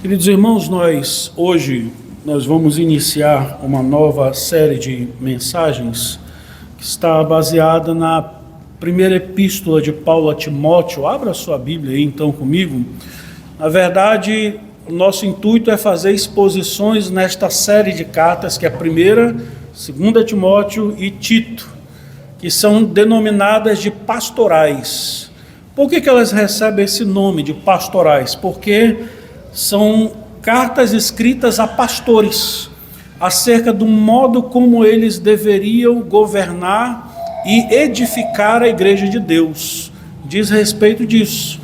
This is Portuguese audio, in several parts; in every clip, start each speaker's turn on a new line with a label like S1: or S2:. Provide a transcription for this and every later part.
S1: Queridos irmãos, hoje nós vamos iniciar uma nova série de mensagens que está baseada na primeira epístola de Paulo a Timóteo. Abra sua Bíblia aí então comigo. Na verdade, o nosso intuito é fazer exposições nesta série de cartas, que é a primeira, segunda Timóteo e Tito, que são denominadas de pastorais. Por que elas recebem esse nome de pastorais? Porque são cartas escritas a pastores, acerca do modo como eles deveriam governar e edificar a igreja de Deus. Diz respeito disso.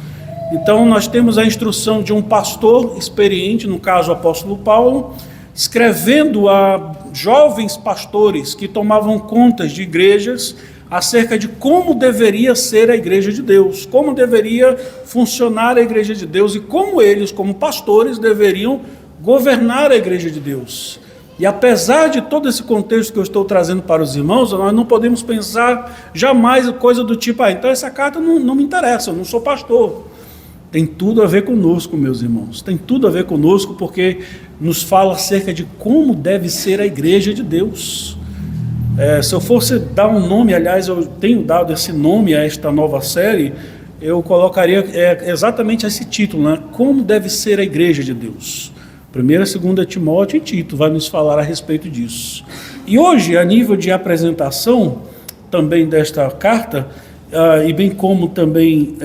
S1: Então nós temos a instrução de um pastor experiente, no caso o apóstolo Paulo, escrevendo a jovens pastores que tomavam contas de igrejas, acerca de como deveria ser a igreja de Deus, como deveria funcionar a igreja de Deus e como eles, como pastores, deveriam governar a igreja de Deus. E apesar de todo esse contexto que eu estou trazendo para os irmãos, nós não podemos pensar jamais coisa do tipo, então essa carta não me interessa, eu não sou pastor. Tem tudo a ver conosco, meus irmãos, tem tudo a ver conosco, porque nos fala acerca de como deve ser a igreja de Deus. Se eu fosse dar um nome, aliás, eu tenho dado esse nome a esta nova série, eu colocaria exatamente esse título, né? Como deve ser a igreja de Deus. 1ª, 2ª Timóteo e Tito vai nos falar a respeito disso. E hoje, a nível de apresentação também desta carta, e bem como também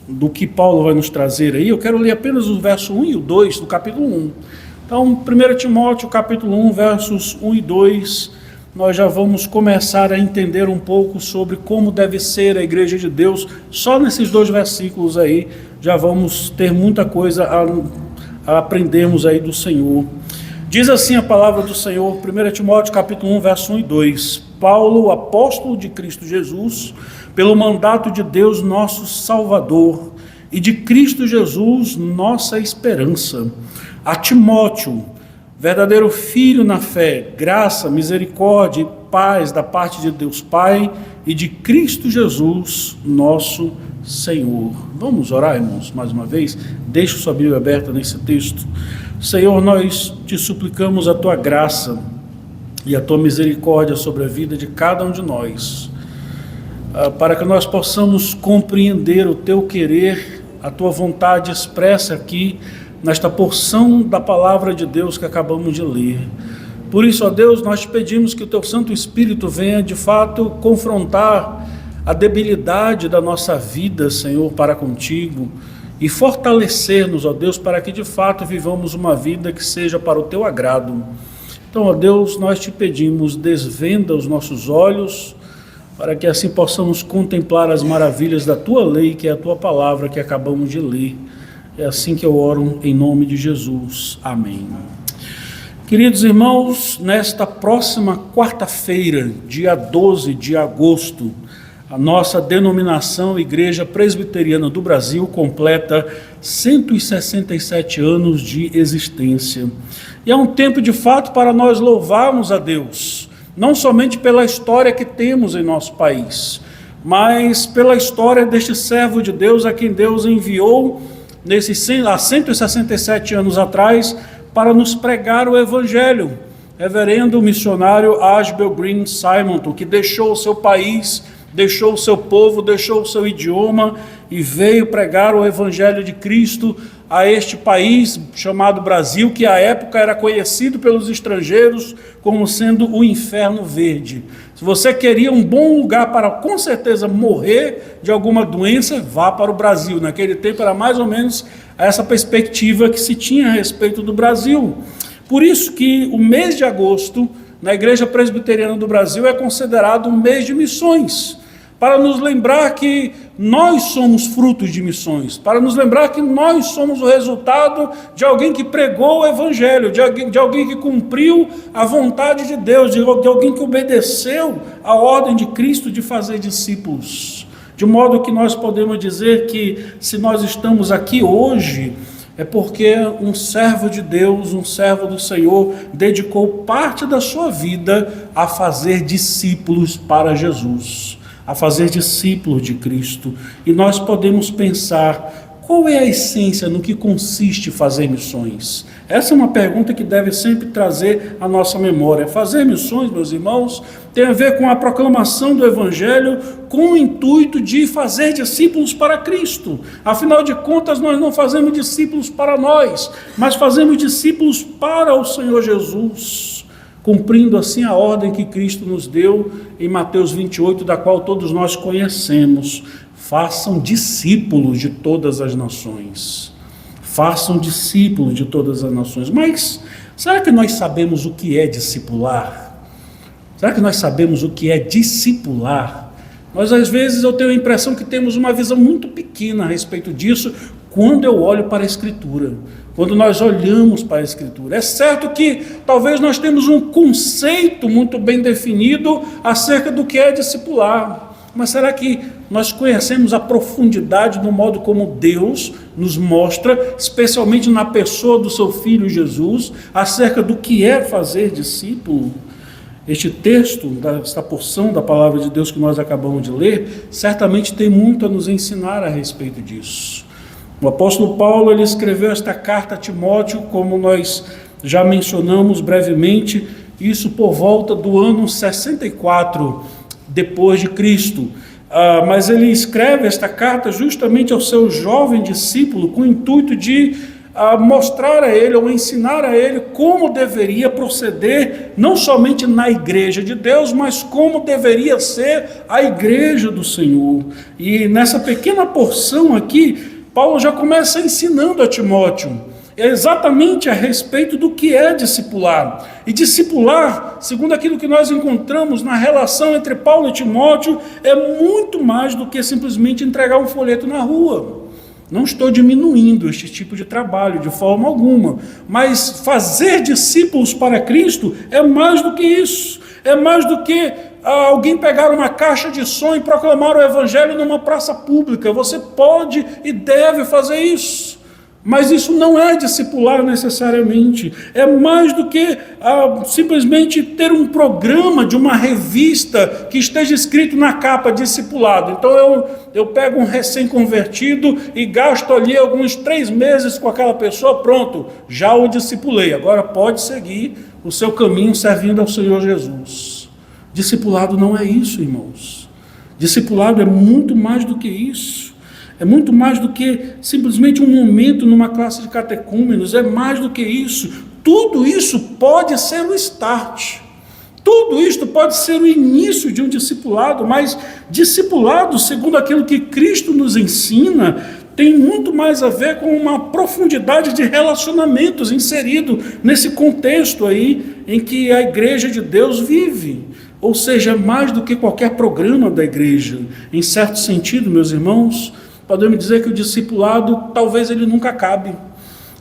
S1: do que Paulo vai nos trazer aí, eu quero ler apenas o verso 1 e o 2 do capítulo 1. Então, 1 Timóteo, capítulo 1, versos 1 e 2, nós já vamos começar a entender um pouco sobre como deve ser a igreja de Deus. Só nesses 2 versículos aí, já vamos ter muita coisa a aprendermos aí do Senhor. Diz assim a palavra do Senhor, 1 Timóteo capítulo 1, verso 1 e 2. Paulo, apóstolo de Cristo Jesus, pelo mandato de Deus nosso Salvador, e de Cristo Jesus nossa esperança, a Timóteo, verdadeiro filho na fé, graça, misericórdia e paz da parte de Deus Pai e de Cristo Jesus, nosso Senhor. Vamos orar, irmãos, mais uma vez? Deixe sua Bíblia aberta nesse texto. Senhor, nós te suplicamos a tua graça e a tua misericórdia sobre a vida de cada um de nós, para que nós possamos compreender o teu querer, a tua vontade expressa aqui, nesta porção da palavra de Deus que acabamos de ler. Por isso, ó Deus, nós te pedimos que o teu Santo Espírito venha de fato confrontar a debilidade da nossa vida, Senhor, para contigo, e fortalecer-nos, ó Deus, para que de fato vivamos uma vida que seja para o teu agrado. Então, ó Deus, nós te pedimos, desvenda os nossos olhos, para que assim possamos contemplar as maravilhas da tua lei, que é a tua palavra que acabamos de ler. É assim que eu oro em nome de Jesus. Amém. Queridos irmãos, nesta próxima quarta-feira, dia 12 de agosto, a nossa denominação Igreja Presbiteriana do Brasil completa 167 anos de existência. E é um tempo de fato para nós louvarmos a Deus, não somente pela história que temos em nosso país, mas pela história deste servo de Deus a quem Deus enviou há 167 anos atrás, para nos pregar o Evangelho, reverendo missionário Ashbel Green Simonton, que deixou o seu país, deixou o seu povo, deixou o seu idioma e veio pregar o Evangelho de Cristo a este país chamado Brasil, que à época era conhecido pelos estrangeiros como sendo o inferno verde. Se você queria um bom lugar para, com certeza, morrer de alguma doença, vá para o Brasil. Naquele tempo era mais ou menos essa perspectiva que se tinha a respeito do Brasil. Por isso que o mês de agosto, na Igreja Presbiteriana do Brasil, é considerado um mês de missões, para nos lembrar que nós somos frutos de missões, para nos lembrar que nós somos o resultado de alguém que pregou o Evangelho, de alguém que cumpriu a vontade de Deus, de alguém que obedeceu a ordem de Cristo de fazer discípulos. De modo que nós podemos dizer que se nós estamos aqui hoje, é porque um servo de Deus, um servo do Senhor, dedicou parte da sua vida a fazer discípulos para Jesus, a fazer discípulos de Cristo. E nós podemos pensar, qual é a essência no que consiste fazer missões? Essa é uma pergunta que deve sempre trazer à nossa memória. Fazer missões, meus irmãos, tem a ver com a proclamação do Evangelho com o intuito de fazer discípulos para Cristo. Afinal de contas, nós não fazemos discípulos para nós, mas fazemos discípulos para o Senhor Jesus, cumprindo assim a ordem que Cristo nos deu em Mateus 28, da qual todos nós conhecemos. Façam discípulos de todas as nações. Façam discípulos de todas as nações. Mas será que nós sabemos o que é discipular? Será que nós sabemos o que é discipular? Nós, às vezes, eu tenho a impressão que temos uma visão muito pequena a respeito disso quando eu olho para a Escritura, quando nós olhamos para a Escritura. É certo que talvez nós temos um conceito muito bem definido acerca do que é discipular, mas será que nós conhecemos a profundidade do modo como Deus nos mostra, especialmente na pessoa do seu Filho Jesus, acerca do que é fazer discípulo? Este texto, esta porção da palavra de Deus que nós acabamos de ler, certamente tem muito a nos ensinar a respeito disso. O apóstolo Paulo, ele escreveu esta carta a Timóteo, como nós já mencionamos brevemente, isso por volta do ano 64 depois de Cristo. Mas ele escreve esta carta justamente ao seu jovem discípulo com o intuito de mostrar a ele ou ensinar a ele como deveria proceder, não somente na igreja de Deus, mas como deveria ser a igreja do Senhor. E nessa pequena porção aqui, Paulo já começa ensinando a Timóteo exatamente a respeito do que é discipular. E discipular, segundo aquilo que nós encontramos na relação entre Paulo e Timóteo, é muito mais do que simplesmente entregar um folheto na rua. Não estou diminuindo este tipo de trabalho de forma alguma, mas fazer discípulos para Cristo é mais do que isso. É mais do que alguém pegar uma caixa de som e proclamar o Evangelho numa praça pública. Você pode e deve fazer isso. Mas isso não é discipular necessariamente, é mais do que simplesmente ter um programa de uma revista que esteja escrito na capa discipulado. Então eu pego um recém-convertido e gasto ali alguns 3 meses com aquela pessoa, pronto, já o discipulei, agora pode seguir o seu caminho servindo ao Senhor Jesus. Discipulado não é isso, irmãos. Discipulado é muito mais do que isso. É muito mais do que simplesmente um momento numa classe de catecúmenos, é mais do que isso. Tudo isso pode ser o start. Tudo isto pode ser o início de um discipulado, mas discipulado, segundo aquilo que Cristo nos ensina, tem muito mais a ver com uma profundidade de relacionamentos inserido nesse contexto aí em que a igreja de Deus vive. Ou seja, mais do que qualquer programa da igreja. Em certo sentido, meus irmãos, podemos dizer que o discipulado talvez ele nunca acabe.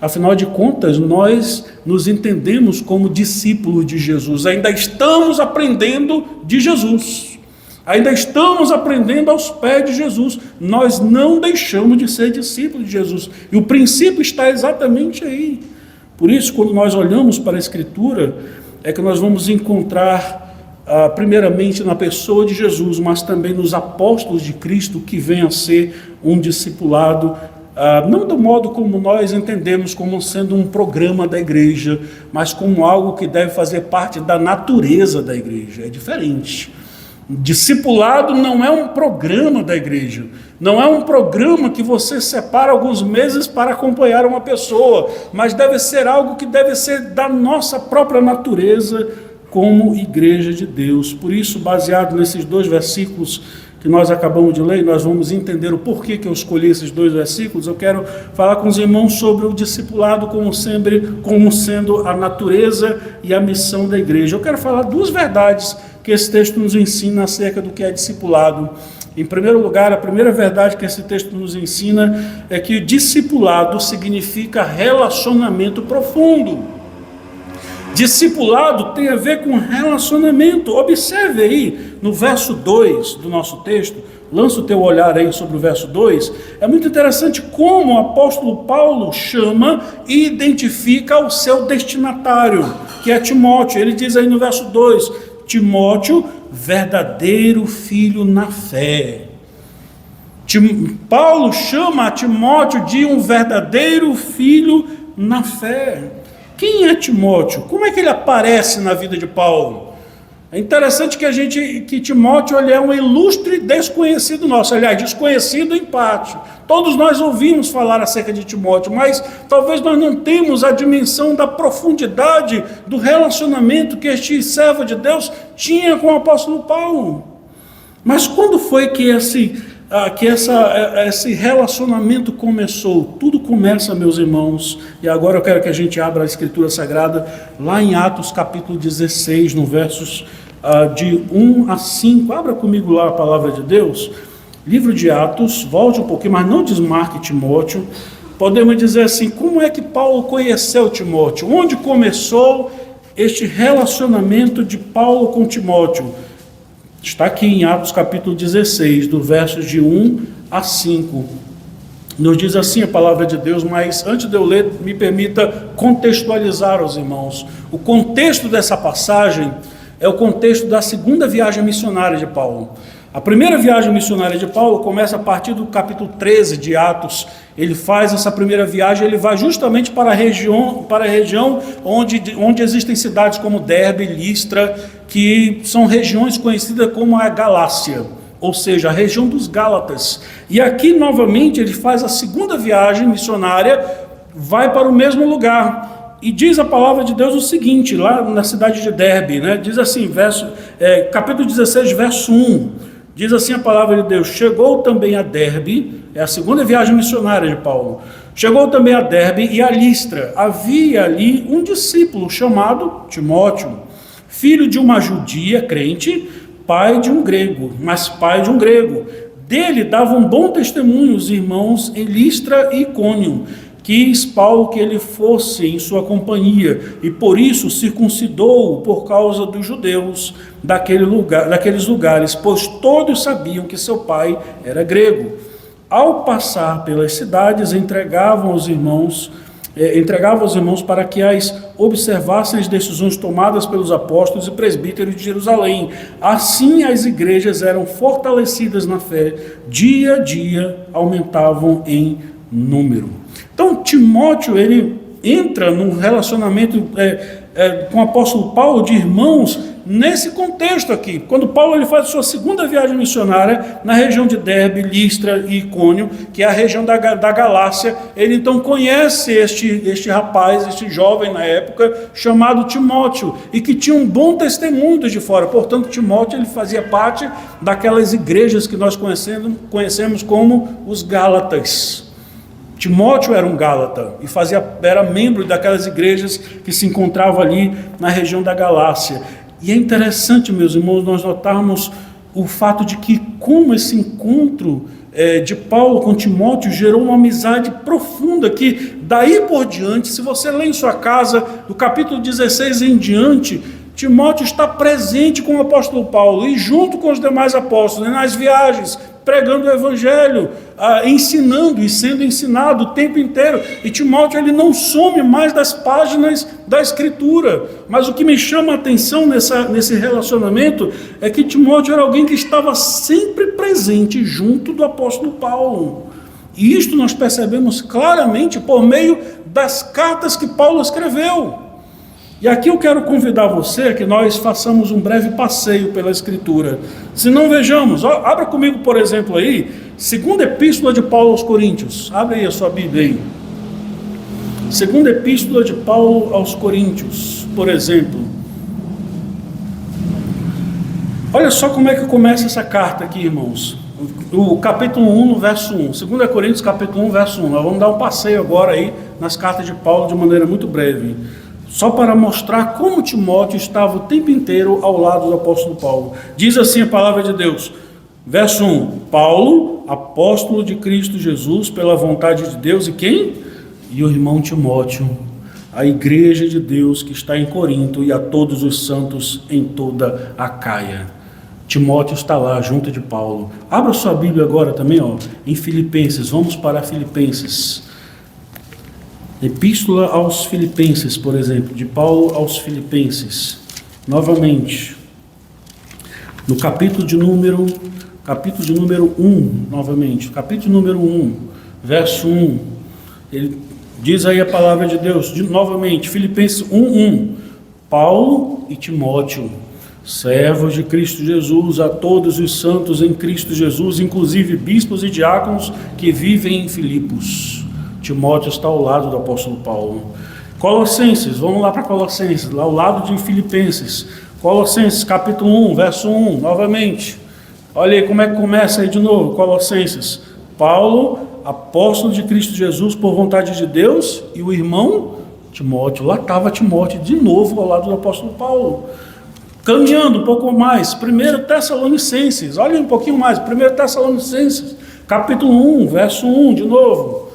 S1: Afinal de contas, nós nos entendemos como discípulos de Jesus. Ainda estamos aprendendo de Jesus. Ainda estamos aprendendo aos pés de Jesus. Nós não deixamos de ser discípulos de Jesus. E o princípio está exatamente aí. Por isso, quando nós olhamos para a Escritura, é que nós vamos encontrar primeiramente na pessoa de Jesus, mas também nos apóstolos de Cristo, que vem a ser um discipulado, não do modo como nós entendemos como sendo um programa da igreja, mas como algo que deve fazer parte da natureza da igreja. É diferente. Discipulado não é um programa da igreja, não é um programa que você separa alguns meses para acompanhar uma pessoa, mas deve ser algo que deve ser da nossa própria natureza como igreja de Deus. Por isso, baseado nesses 2 versículos que nós acabamos de ler, nós vamos entender o porquê que eu escolhi esses 2 versículos. Eu quero falar com os irmãos sobre o discipulado como sendo a natureza e a missão da igreja. Eu quero falar 2 verdades que esse texto nos ensina acerca do que é discipulado. Em primeiro lugar, a primeira verdade que esse texto nos ensina é que discipulado significa relacionamento profundo. Discipulado tem a ver com relacionamento. Observe aí, no verso 2 do nosso texto, lança o teu olhar aí sobre o verso 2, é muito interessante como o apóstolo Paulo chama e identifica o seu destinatário, que é Timóteo. Ele diz aí no verso 2, Timóteo, verdadeiro filho na fé. Paulo chama a Timóteo de um verdadeiro filho na fé. Quem é Timóteo? Como é que ele aparece na vida de Paulo? É interessante que Timóteo ele é um ilustre desconhecido nosso, aliás, desconhecido em parte. Todos nós ouvimos falar acerca de Timóteo, mas talvez nós não temos a dimensão da profundidade do relacionamento que este servo de Deus tinha com o apóstolo Paulo. Mas quando foi que esse relacionamento começou? Tudo começa, meus irmãos, e agora eu quero que a gente abra a Escritura Sagrada, lá em Atos capítulo 16, no versos de 1 a 5, abra comigo lá a palavra de Deus, livro de Atos, volte um pouquinho, mas não desmarque Timóteo. Podemos dizer assim, como é que Paulo conheceu Timóteo? Onde começou este relacionamento de Paulo com Timóteo? Está aqui em Atos capítulo 16, do versos de 1 a 5. Nos diz assim a palavra de Deus, mas antes de eu ler, me permita contextualizar aos irmãos. O contexto dessa passagem é o contexto da segunda viagem missionária de Paulo. A primeira viagem missionária de Paulo começa a partir do capítulo 13 de Atos. Ele faz essa primeira viagem, ele vai justamente para a região onde existem cidades como Derbe, Listra, que são regiões conhecidas como a Galácia, ou seja, a região dos Gálatas. E aqui novamente ele faz a segunda viagem missionária, vai para o mesmo lugar. E diz a palavra de Deus o seguinte, lá na cidade de Derbe, né? Diz assim, capítulo 16, verso 1. Diz assim a palavra de Deus, chegou também a Derbe, é a segunda viagem missionária de Paulo, chegou também a Derbe e a Listra, havia ali um discípulo chamado Timóteo, filho de uma judia crente, pai de um grego, dele davam bom testemunho os irmãos em Listra e Icônio, quis Paulo que ele fosse em sua companhia, e por isso circuncidou-o por causa dos judeus daqueles lugares, pois todos sabiam que seu pai era grego. Ao passar pelas cidades, entregava aos irmãos para que as observassem as decisões tomadas pelos apóstolos e presbíteros de Jerusalém. Assim as igrejas eram fortalecidas na fé, dia a dia aumentavam em número. Então Timóteo, ele entra num relacionamento com o apóstolo Paulo de irmãos nesse contexto aqui. Quando Paulo ele faz a sua segunda viagem missionária na região de Derbe, Listra e Icônio, que é a região da Galácia, ele então conhece este rapaz, este jovem na época, chamado Timóteo, e que tinha um bom testemunho de fora. Portanto, Timóteo ele fazia parte daquelas igrejas que nós conhecemos como os Gálatas. Timóteo era um Gálata e era membro daquelas igrejas que se encontravam ali na região da Galácia. E é interessante, meus irmãos, nós notarmos o fato de que como esse encontro de Paulo com Timóteo gerou uma amizade profunda, que daí por diante, se você lê em sua casa, do capítulo 16 em diante, Timóteo está presente com o apóstolo Paulo e junto com os demais apóstolos, nas viagens, pregando o evangelho, ensinando e sendo ensinado o tempo inteiro. E Timóteo ele não some mais das páginas da Escritura. Mas o que me chama a atenção nesse relacionamento é que Timóteo era alguém que estava sempre presente junto do apóstolo Paulo. E isto nós percebemos claramente por meio das cartas que Paulo escreveu. E aqui eu quero convidar você que nós façamos um breve passeio pela Escritura. Se não vejamos, abra comigo, por exemplo, aí, segunda epístola de Paulo aos Coríntios. Abre aí a sua Bíblia aí. Segunda epístola de Paulo aos Coríntios, por exemplo. Olha só como é que começa essa carta aqui, irmãos. O capítulo 1, no verso 1. 2 Coríntios, capítulo 1, verso 1. Nós vamos dar um passeio agora aí nas cartas de Paulo de maneira muito breve. Só para mostrar como Timóteo estava o tempo inteiro ao lado do apóstolo Paulo. Diz assim a palavra de Deus, verso 1, Paulo, apóstolo de Cristo Jesus, pela vontade de Deus, e quem? E o irmão Timóteo, a igreja de Deus que está em Corinto, e a todos os santos em toda a Acaia. Timóteo está lá, junto de Paulo. Abra sua Bíblia agora também, em Filipenses. Vamos para Filipenses. Epístola aos Filipenses, por exemplo, de Paulo aos Filipenses. Novamente, no capítulo de número 1, novamente. Capítulo número 1, verso 1. Ele diz aí a palavra de Deus, novamente, Filipenses 1:1. Paulo e Timóteo, servos de Cristo Jesus, a todos os santos em Cristo Jesus, inclusive bispos e diáconos que vivem em Filipos. Timóteo está ao lado do apóstolo Paulo. Colossenses, vamos lá para Colossenses, lá ao lado de Filipenses. Colossenses, capítulo 1, verso 1, novamente. Olha aí como é que começa aí de novo, Colossenses. Paulo, apóstolo de Cristo Jesus por vontade de Deus, e o irmão Timóteo. Lá estava Timóteo de novo ao lado do apóstolo Paulo. Caminhando um pouco mais, 1 Tessalonicenses, olha um pouquinho mais, 1 Tessalonicenses, capítulo 1, verso 1, de novo.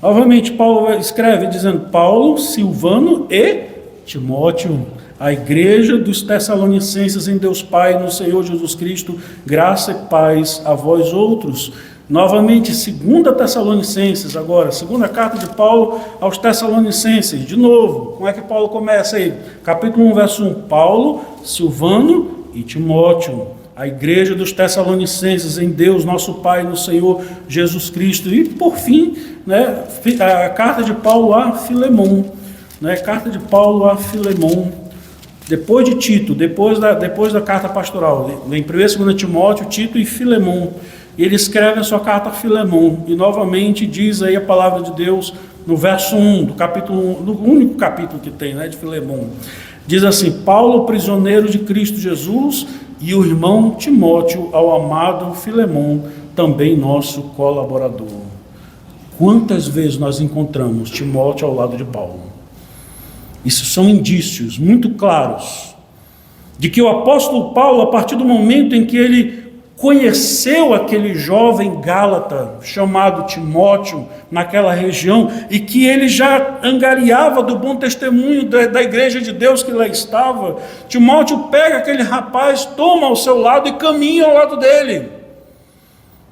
S1: Novamente Paulo escreve dizendo: Paulo, Silvano e Timóteo, a igreja dos Tessalonicenses em Deus Pai, no Senhor Jesus Cristo, graça e paz a vós outros. Novamente, 2 Tessalonicenses, agora, segunda carta de Paulo aos Tessalonicenses, de novo, como é que Paulo começa aí? Capítulo 1, verso 1, Paulo, Silvano e Timóteo, a igreja dos Tessalonicenses em Deus, nosso Pai, no Senhor Jesus Cristo. E, por fim, né, a carta de Paulo a Filemon, né, carta de Paulo a Filemon, depois de Tito, depois da carta pastoral, vem 1 e 2 Timóteo, Tito e Filemon. E ele escreve a sua carta a Filemon, e novamente diz aí a palavra de Deus no verso 1, do capítulo 1, do único capítulo que tem, né, de Filemon. Diz assim: Paulo, prisioneiro de Cristo Jesus, e o irmão Timóteo, ao amado Filemon, também nosso colaborador. Quantas vezes nós encontramos Timóteo ao lado de Paulo? Isso são indícios muito claros de que o apóstolo Paulo, a partir do momento em que ele conheceu aquele jovem gálata chamado Timóteo naquela região, e que ele já angariava do bom testemunho da igreja de Deus que lá estava, Timóteo pega aquele rapaz, toma ao seu lado e caminha ao lado dele.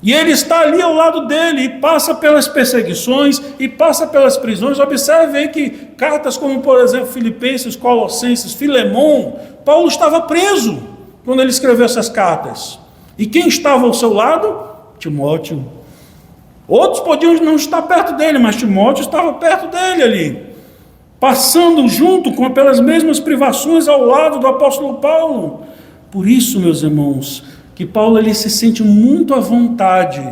S1: E ele está ali ao lado dele e passa pelas perseguições e passa pelas prisões. Observe aí que cartas como, por exemplo, Filipenses, Colossenses, Filemon, Paulo estava preso quando ele escreveu essas cartas. E quem estava ao seu lado? Timóteo. Outros podiam não estar perto dele, mas Timóteo estava perto dele ali, passando junto pelas mesmas privações ao lado do apóstolo Paulo. Por isso, meus irmãos, que Paulo ele se sente muito à vontade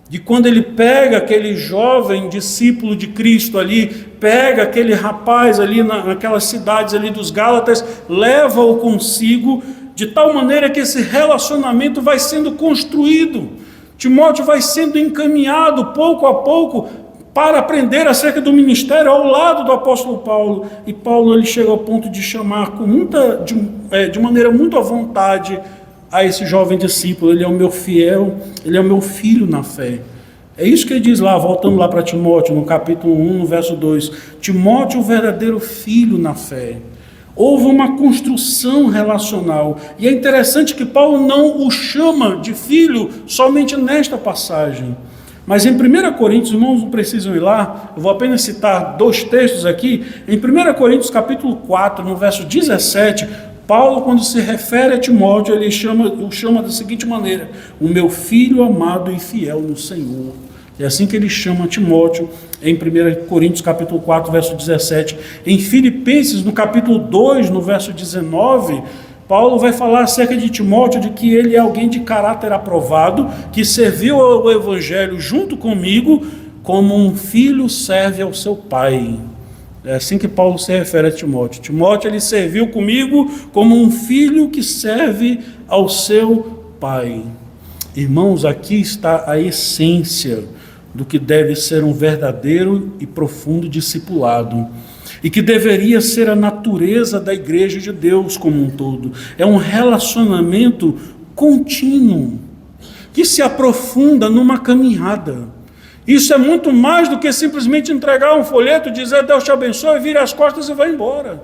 S1: de quando ele pega aquele jovem discípulo de Cristo ali, pega aquele rapaz ali naquelas cidades ali dos Gálatas, leva-o consigo, de tal maneira que esse relacionamento vai sendo construído. Timóteo vai sendo encaminhado pouco a pouco para aprender acerca do ministério ao lado do apóstolo Paulo. E Paulo ele chega ao ponto de chamar de maneira muito à vontade a esse jovem discípulo: ele é o meu fiel, ele é o meu filho na fé. É isso que ele diz lá, voltando lá para Timóteo, no capítulo 1, no verso 2. Timóteo, o verdadeiro filho na fé. Houve uma construção relacional. E é interessante que Paulo não o chama de filho somente nesta passagem. Mas em 1 Coríntios, irmãos, não precisam ir lá, eu vou apenas citar 2 textos aqui. Em 1 Coríntios capítulo 4, no verso 17, Paulo, quando se refere a Timóteo, ele o chama da seguinte maneira: o meu filho amado e fiel no Senhor. É assim que ele chama Timóteo em 1 Coríntios capítulo 4, verso 17. Em Filipenses, no capítulo 2, no verso 19, Paulo vai falar acerca de Timóteo, de que ele é alguém de caráter aprovado, que serviu ao evangelho junto comigo, como um filho serve ao seu pai. É assim que Paulo se refere a Timóteo. Timóteo, ele serviu comigo como um filho que serve ao seu pai. Irmãos, aqui está a essência do que deve ser um verdadeiro e profundo discipulado, e que deveria ser a natureza da igreja de Deus como um todo. É um relacionamento contínuo, que se aprofunda numa caminhada. Isso é muito mais do que simplesmente entregar um folheto, dizer Deus te abençoe, vira as costas e vai embora.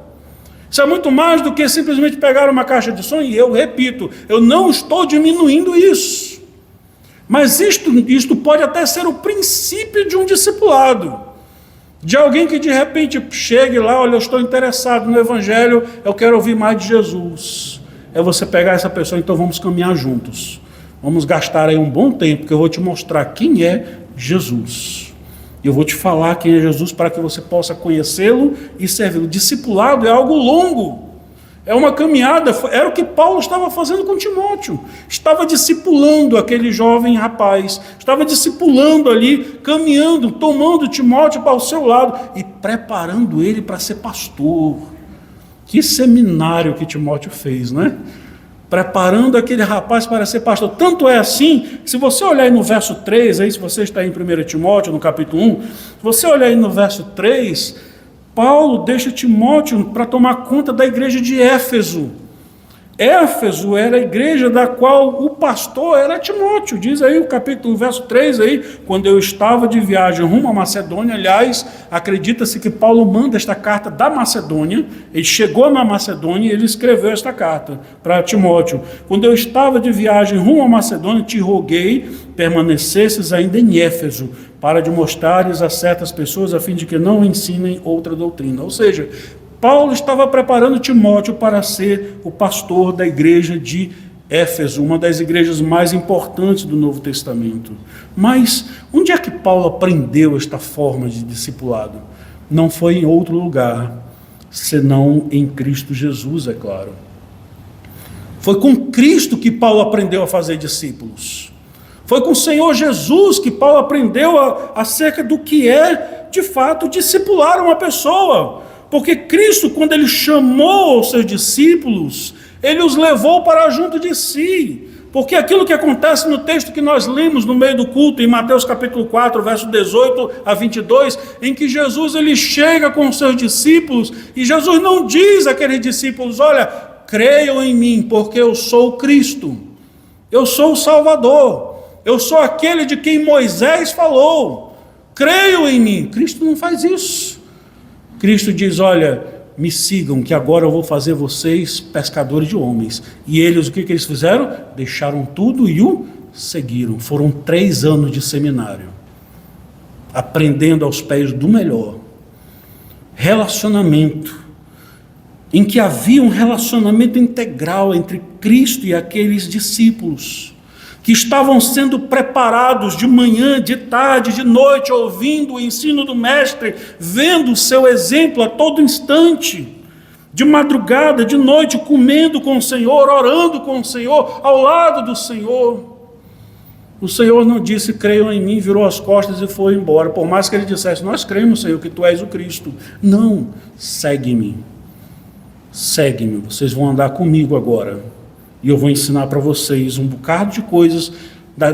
S1: Isso é muito mais do que simplesmente pegar uma caixa de som, e eu repito, eu não estou diminuindo isso. Mas isto pode até ser o princípio de um discipulado. De alguém que de repente chegue lá, olha, eu estou interessado no Evangelho, eu quero ouvir mais de Jesus. É você pegar essa pessoa, então vamos caminhar juntos. Vamos gastar aí um bom tempo, que eu vou te mostrar quem é Jesus. Eu vou te falar quem é Jesus para que você possa conhecê-lo e servi-lo. Discipulado é algo longo. É uma caminhada, era o que Paulo estava fazendo com Timóteo. Estava discipulando aquele jovem rapaz, estava discipulando ali, caminhando, tomando Timóteo para o seu lado e preparando ele para ser pastor. Que seminário que Timóteo fez, né? Preparando aquele rapaz para ser pastor. Tanto é assim, se você olhar aí no verso 3, aí, se você está em 1 Timóteo, no capítulo 1, se você olhar aí no verso 3, Paulo deixa Timóteo para tomar conta da igreja de Éfeso. Éfeso era a igreja da qual o pastor era Timóteo. Diz aí o capítulo, verso 3, aí, quando eu estava de viagem rumo à Macedônia, aliás, acredita-se que Paulo manda esta carta da Macedônia, ele chegou na Macedônia e ele escreveu esta carta para Timóteo. Quando eu estava de viagem rumo à Macedônia, te roguei, permanecesses ainda em Éfeso, para demonstrares a certas pessoas, a fim de que não ensinem outra doutrina. Ou seja, Paulo estava preparando Timóteo para ser o pastor da igreja de Éfeso, uma das igrejas mais importantes do Novo Testamento. Mas onde é que Paulo aprendeu esta forma de discipulado? Não foi em outro lugar, senão em Cristo Jesus, é claro. Foi com Cristo que Paulo aprendeu a fazer discípulos. Foi com o Senhor Jesus que Paulo aprendeu acerca do que é, de fato, discipular uma pessoa. Porque Cristo, quando ele chamou os seus discípulos, ele os levou para junto de si. Porque aquilo que acontece no texto que nós lemos no meio do culto, em Mateus capítulo 4, verso 18 a 22, em que Jesus ele chega com os seus discípulos, e Jesus não diz àqueles discípulos, olha, creiam em mim, porque eu sou o Cristo, eu sou o Salvador, eu sou aquele de quem Moisés falou, creiam em mim. Cristo não faz isso. Cristo diz, olha, me sigam, que agora eu vou fazer vocês pescadores de homens. E eles, o que eles fizeram? Deixaram tudo e o seguiram. Foram 3 anos de seminário, aprendendo aos pés do melhor. Relacionamento, em que havia um relacionamento integral entre Cristo e aqueles discípulos, que estavam sendo preparados de manhã, de tarde, de noite, ouvindo o ensino do Mestre, vendo o seu exemplo a todo instante, de madrugada, de noite, comendo com o Senhor, orando com o Senhor, ao lado do Senhor. O Senhor não disse, creiam em mim, virou as costas e foi embora, por mais que ele dissesse, nós cremos, Senhor, que Tu és o Cristo. Não, segue-me, vocês vão andar comigo agora. E eu vou ensinar para vocês um bocado de coisas,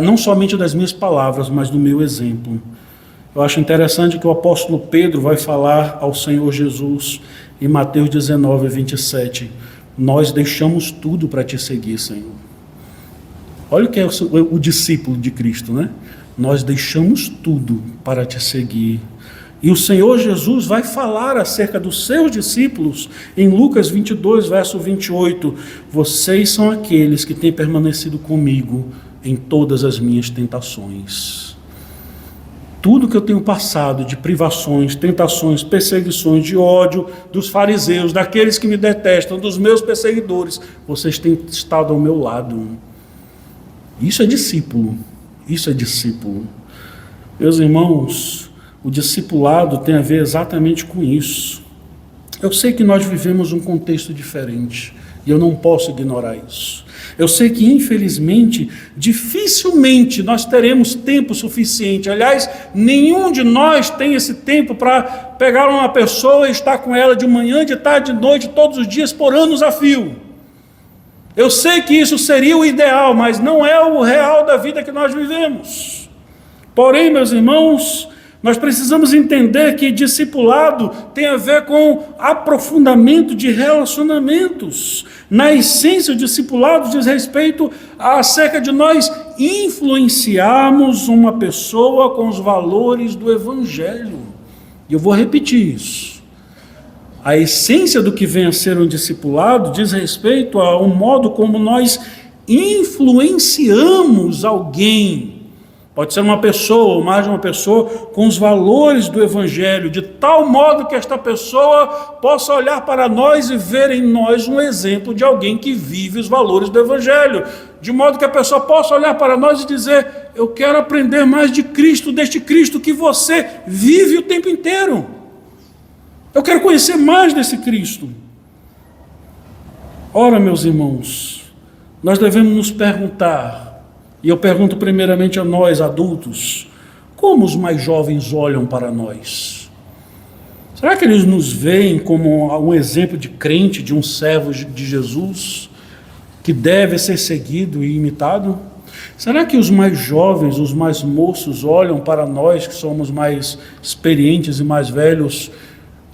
S1: não somente das minhas palavras, mas do meu exemplo. Eu acho interessante que o apóstolo Pedro vai falar ao Senhor Jesus em Mateus 19, 27. Nós deixamos tudo para te seguir, Senhor. Olha o que é o discípulo de Cristo, né? Nós deixamos tudo para te seguir. E o Senhor Jesus vai falar acerca dos seus discípulos em Lucas 22, verso 28. Vocês são aqueles que têm permanecido comigo em todas as minhas tentações. Tudo que eu tenho passado de privações, tentações, perseguições, de ódio dos fariseus, daqueles que me detestam, dos meus perseguidores, vocês têm estado ao meu lado. Isso é discípulo. Isso é discípulo. Meus irmãos, o discipulado tem a ver exatamente com isso. Eu sei que nós vivemos um contexto diferente e eu não posso ignorar isso. Eu sei que, infelizmente, dificilmente nós teremos tempo suficiente. Aliás, nenhum de nós tem esse tempo para pegar uma pessoa e estar com ela de manhã, de tarde, de noite, todos os dias, por anos a fio. Eu sei que isso seria o ideal, mas não é o real da vida que nós vivemos. Porém, meus irmãos, nós precisamos entender que discipulado tem a ver com aprofundamento de relacionamentos. Na essência, o discipulado diz respeito acerca de nós influenciarmos uma pessoa com os valores do Evangelho. E eu vou repetir isso. A essência do que vem a ser um discipulado diz respeito ao modo como nós influenciamos alguém. Pode ser uma pessoa ou mais de uma pessoa com os valores do Evangelho, de tal modo que esta pessoa possa olhar para nós e ver em nós um exemplo de alguém que vive os valores do Evangelho. De modo que a pessoa possa olhar para nós e dizer: eu quero aprender mais de Cristo, deste Cristo que você vive o tempo inteiro. Eu quero conhecer mais desse Cristo. Ora, meus irmãos, nós devemos nos perguntar, e eu pergunto primeiramente a nós, adultos, como os mais jovens olham para nós? Será que eles nos veem como um exemplo de crente, de um servo de Jesus, que deve ser seguido e imitado? Será que os mais jovens, os mais moços, olham para nós, que somos mais experientes e mais velhos,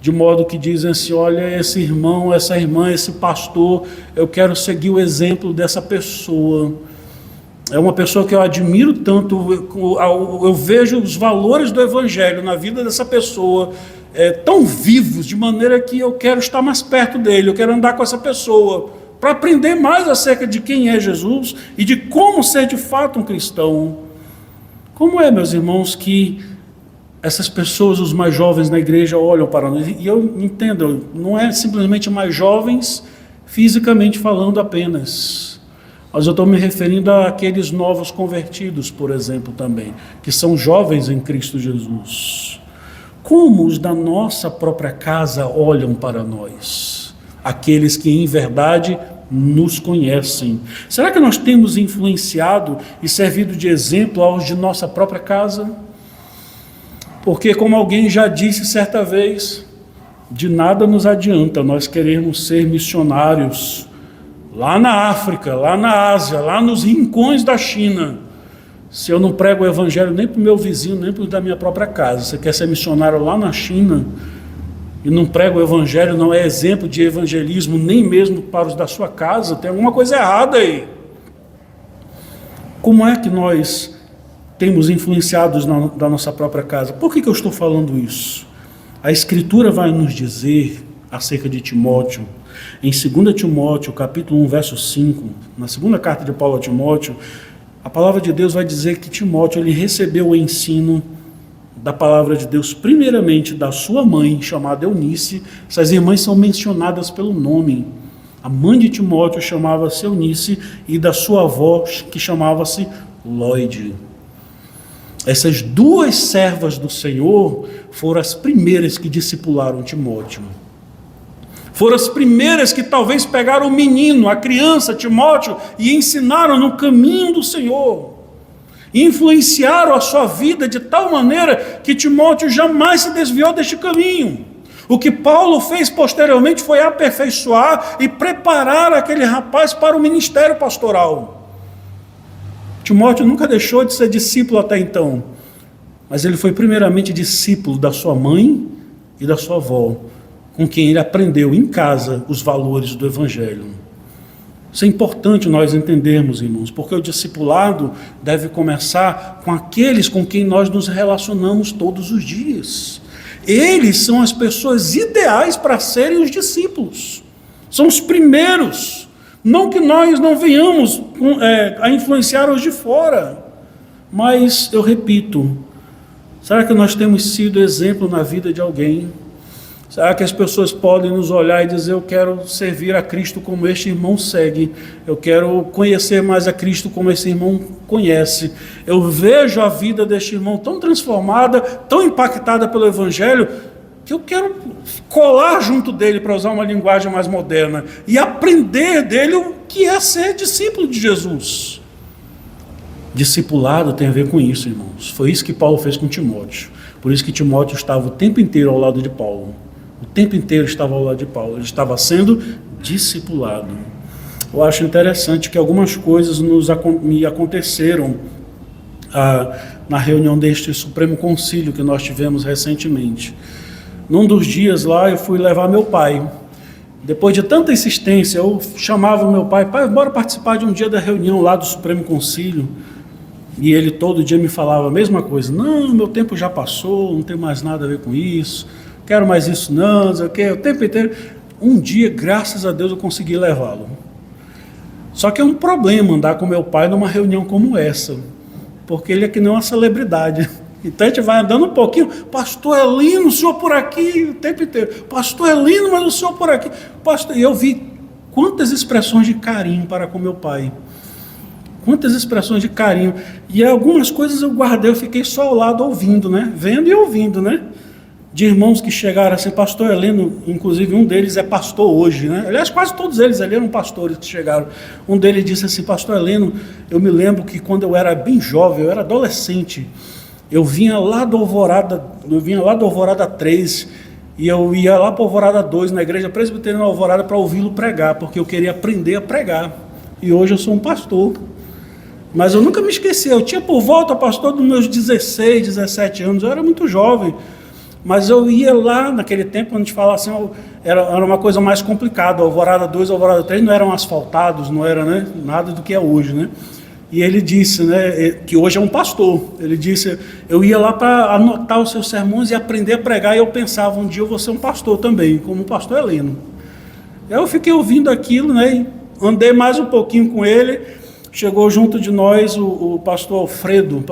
S1: de modo que dizem assim: olha, esse irmão, essa irmã, esse pastor, eu quero seguir o exemplo dessa pessoa. É uma pessoa que eu admiro tanto, eu vejo os valores do Evangelho na vida dessa pessoa tão vivos, de maneira que eu quero estar mais perto dele, eu quero andar com essa pessoa, para aprender mais acerca de quem é Jesus e de como ser de fato um cristão. Como é, meus irmãos, que essas pessoas, os mais jovens na igreja, olham para nós? E eu entendo, não é simplesmente mais jovens fisicamente falando apenas, mas eu estou me referindo àqueles novos convertidos, por exemplo, também, que são jovens em Cristo Jesus. Como os da nossa própria casa olham para nós? Aqueles que em verdade nos conhecem. Será que nós temos influenciado e servido de exemplo aos de nossa própria casa? Porque, como alguém já disse certa vez, de nada nos adianta nós querermos ser missionários lá na África, lá na Ásia, lá nos rincões da China, se eu não prego o Evangelho nem para o meu vizinho, nem para o da minha própria casa. Você quer ser missionário lá na China e não prega o Evangelho, não é exemplo de evangelismo nem mesmo para os da sua casa, tem alguma coisa errada aí. Como é que nós temos influenciados da nossa própria casa? Por que eu estou falando isso? A Escritura vai nos dizer acerca de Timóteo, em 2 Timóteo, capítulo 1, verso 5, na segunda carta de Paulo a Timóteo, a palavra de Deus vai dizer que Timóteo ele recebeu o ensino da palavra de Deus, primeiramente da sua mãe, chamada Eunice. Essas irmãs são mencionadas pelo nome. A mãe de Timóteo chamava-se Eunice e da sua avó, que chamava-se Lóide. Essas duas servas do Senhor foram as primeiras que discipularam Timóteo. Foram as primeiras que talvez pegaram o menino, a criança, Timóteo, e ensinaram no caminho do Senhor. Influenciaram a sua vida de tal maneira que Timóteo jamais se desviou deste caminho. O que Paulo fez posteriormente foi aperfeiçoar e preparar aquele rapaz para o ministério pastoral. Timóteo nunca deixou de ser discípulo até então, mas ele foi primeiramente discípulo da sua mãe e da sua avó, com quem ele aprendeu em casa os valores do Evangelho. Isso é importante nós entendermos, irmãos, porque o discipulado deve começar com aqueles com quem nós nos relacionamos todos os dias. Eles são as pessoas ideais para serem os discípulos. São os primeiros. Não que nós não venhamos a influenciar os de fora, mas eu repito, será que nós temos sido exemplo na vida de alguém? Será que as pessoas podem nos olhar e dizer: eu quero servir a Cristo como este irmão segue, eu quero conhecer mais a Cristo como esse irmão conhece, eu vejo a vida deste irmão tão transformada, tão impactada pelo Evangelho, que eu quero colar junto dele, para usar uma linguagem mais moderna, e aprender dele o que é ser discípulo de Jesus. Discipulado tem a ver com isso, irmãos. Foi isso que Paulo fez com Timóteo. Por isso que Timóteo estava o tempo inteiro ao lado de Paulo. O tempo inteiro estava ao lado de Paulo. Ele estava sendo discipulado. Eu acho interessante que algumas coisas me aconteceram na reunião deste Supremo Concílio que nós tivemos recentemente. Num dos dias lá, eu fui levar meu pai. Depois de tanta insistência, eu chamava o meu pai: pai, bora participar de um dia da reunião lá do Supremo Concílio. E ele todo dia me falava a mesma coisa: não, meu tempo já passou, não tem mais nada a ver com isso, quero mais isso não sei o quê, o tempo inteiro. Um dia, graças a Deus, eu consegui levá-lo. Só que é um problema andar com meu pai numa reunião como essa, porque ele é que nem uma celebridade. Então a gente vai andando um pouquinho, pastor Elino, o senhor por aqui, o tempo inteiro, pastor Elino, mas o senhor por aqui, pastor. E eu vi quantas expressões de carinho para com meu pai, quantas expressões de carinho, e algumas coisas eu guardei, eu fiquei só ao lado ouvindo, né, vendo e ouvindo, né, de irmãos que chegaram assim, pastor Heleno, inclusive um deles é pastor hoje, né, aliás quase todos eles ali eram pastores que chegaram, um deles disse assim, pastor Heleno, eu me lembro que quando eu era bem jovem, eu era adolescente, eu vinha lá do Alvorada 3, e eu ia lá para o Alvorada 2, na igreja presbiteriana Alvorada, para ouvi-lo pregar, porque eu queria aprender a pregar, e hoje eu sou um pastor, mas eu nunca me esqueci, eu tinha por volta, pastor, dos meus 16, 17 anos, eu era muito jovem, mas eu ia lá, naquele tempo, quando a gente fala assim, era uma coisa mais complicada, Alvorada 2, Alvorada 3 não eram asfaltados, não era, né, nada do que é hoje, né? E ele disse, né, que hoje é um pastor, ele disse, eu ia lá para anotar os seus sermões e aprender a pregar, e eu pensava, um dia eu vou ser um pastor também, como o pastor Heleno. Eu fiquei ouvindo aquilo, né, e andei mais um pouquinho com ele, chegou junto de nós o pastor Alfredo,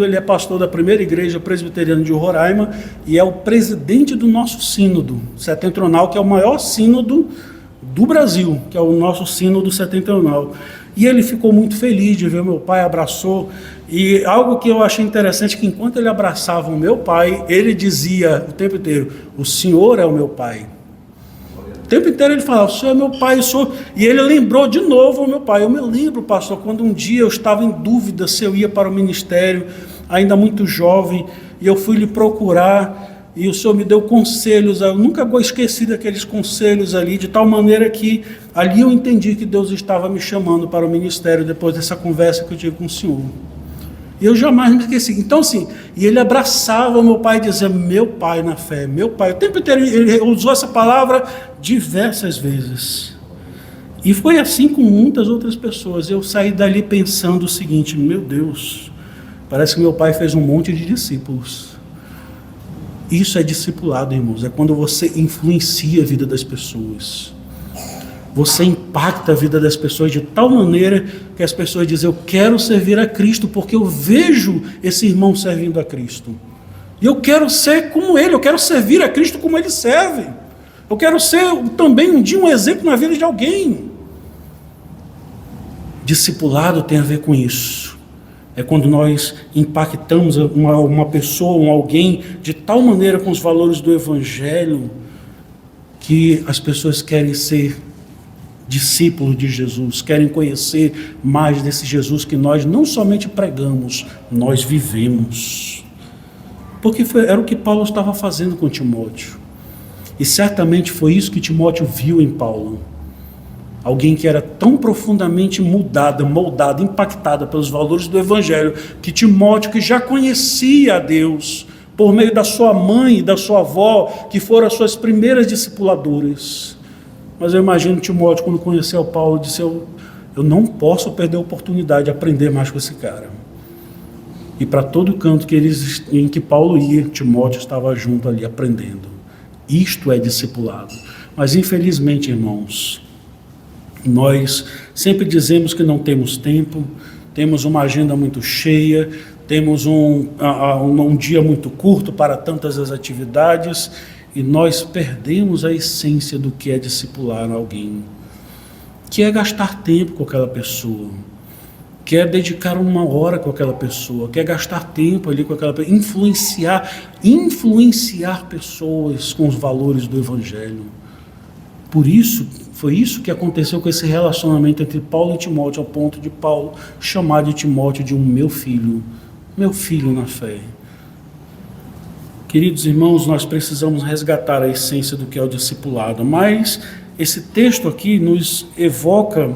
S1: ele é pastor da primeira igreja presbiteriana de Roraima, e é o presidente do nosso sínodo setentrional, que é o maior sínodo do Brasil, que é o nosso sínodo setentrional. E ele ficou muito feliz de ver meu pai, abraçou, e algo que eu achei interessante, que enquanto ele abraçava o meu pai, ele dizia o tempo inteiro, o senhor é o meu pai. O tempo inteiro ele falava, o senhor é meu pai, o senhor... E ele lembrou de novo o meu pai. Eu me lembro, pastor, quando um dia eu estava em dúvida se eu ia para o ministério, ainda muito jovem, e eu fui lhe procurar, e o senhor me deu conselhos, eu nunca vou esquecer daqueles conselhos ali, de tal maneira que ali eu entendi que Deus estava me chamando para o ministério, depois dessa conversa que eu tive com o senhor. E eu jamais me esqueci. Então, assim, e ele abraçava meu pai e dizia, meu pai na fé, meu pai. O tempo inteiro ele usou essa palavra diversas vezes. E foi assim com muitas outras pessoas. Eu saí dali pensando o seguinte, meu Deus, parece que meu pai fez um monte de discípulos. Isso é discipulado, irmãos, é quando você influencia a vida das pessoas. Você impacta a vida das pessoas de tal maneira que as pessoas dizem, eu quero servir a Cristo, porque eu vejo esse irmão servindo a Cristo. E eu quero ser como ele, eu quero servir a Cristo como ele serve. Eu quero ser também um dia um exemplo na vida de alguém. Discipulado tem a ver com isso. É quando nós impactamos uma pessoa, alguém, de tal maneira com os valores do Evangelho, que as pessoas querem ser discípulos de Jesus, querem conhecer mais desse Jesus que nós não somente pregamos, nós vivemos. Porque era o que Paulo estava fazendo com Timóteo. E certamente foi isso que Timóteo viu em Paulo. Alguém que era tão profundamente moldada, impactada pelos valores do Evangelho, que Timóteo, que já conhecia a Deus, por meio da sua mãe e da sua avó, que foram as suas primeiras discipuladoras. Mas eu imagino Timóteo, quando conheceu Paulo, disse, eu não posso perder a oportunidade de aprender mais com esse cara. E para todo canto em que Paulo ia, Timóteo estava junto ali, aprendendo. Isto é discipulado. Mas infelizmente, irmãos, nós sempre dizemos que não temos tempo, temos uma agenda muito cheia, temos um dia muito curto para tantas as atividades, e nós perdemos a essência do que é discipular alguém, que é gastar tempo com aquela pessoa, que é dedicar uma hora com aquela pessoa, que é gastar tempo ali com aquela pessoa, influenciar pessoas com os valores do Evangelho. Por isso, foi isso que aconteceu com esse relacionamento entre Paulo e Timóteo, ao ponto de Paulo chamar de Timóteo de um meu filho na fé. Queridos irmãos, nós precisamos resgatar a essência do que é o discipulado, mas esse texto aqui nos evoca